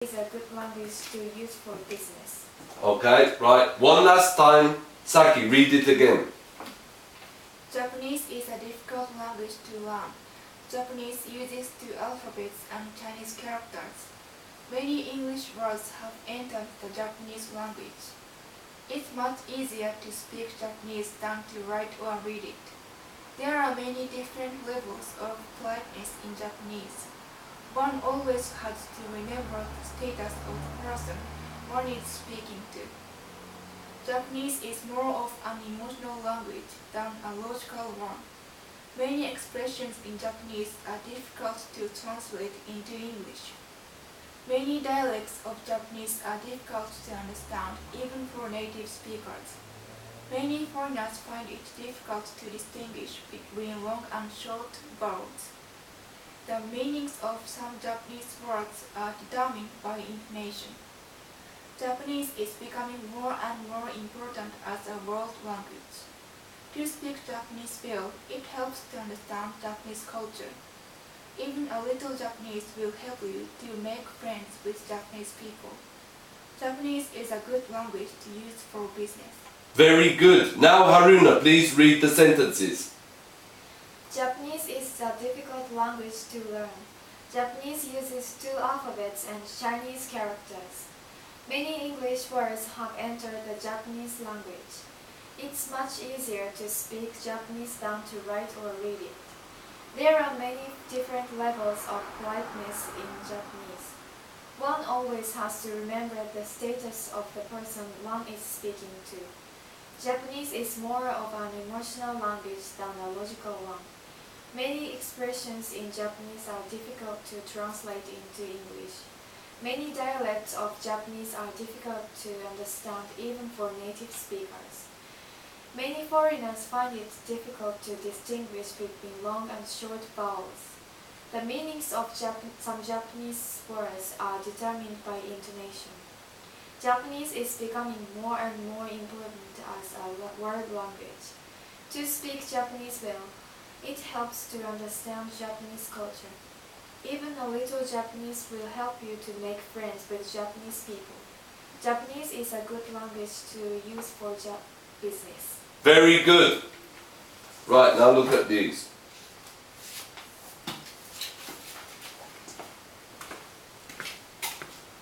Is a good language to use for business. Okay, right. One last time. Saki, read it again. Japanese is a difficult language to learn. Japanese uses two alphabets and Chinese characters. Many English words have entered the Japanese language. It's much easier to speak Japanese than to write or read it. There are many different levels of politeness in Japanese. One always has to remember the status of the person one is speaking to. Japanese is more of an emotional language than a logical one. Many expressions in Japanese are difficult to translate into English. Many dialects of Japanese are difficult to understand even for native speakers. Many foreigners find it difficult to distinguish between long and short vowels. The meanings of some Japanese words are determined by intonation. Japanese is becoming more and more important as a world language. To speak Japanese well, it helps to understand Japanese culture. Even a little Japanese will help you to make friends with Japanese people. Japanese is a good language to use for business. Very good. Now Haruna, please read the sentences. Japanese is a difficult language to learn. Japanese uses two alphabets and Chinese characters. Many English words have entered the Japanese language. It's much easier to speak Japanese than to write or read it. There are many different levels of politeness in Japanese. One always has to remember the status of the person one is speaking to. Japanese is more of an emotional language than a logical one. Many expressions in Japanese are difficult to translate into English. Many dialects of Japanese are difficult to understand even for native speakers. Many foreigners find it difficult to distinguish between long and short vowels. The meanings of some Japanese words are determined by intonation. Japanese is becoming more and more important as a world language. To speak Japanese well, it helps to understand Japanese culture. Even a little Japanese will help you to make friends with Japanese people. Japanese is a good language to use for business. Very good. Right, now look at these.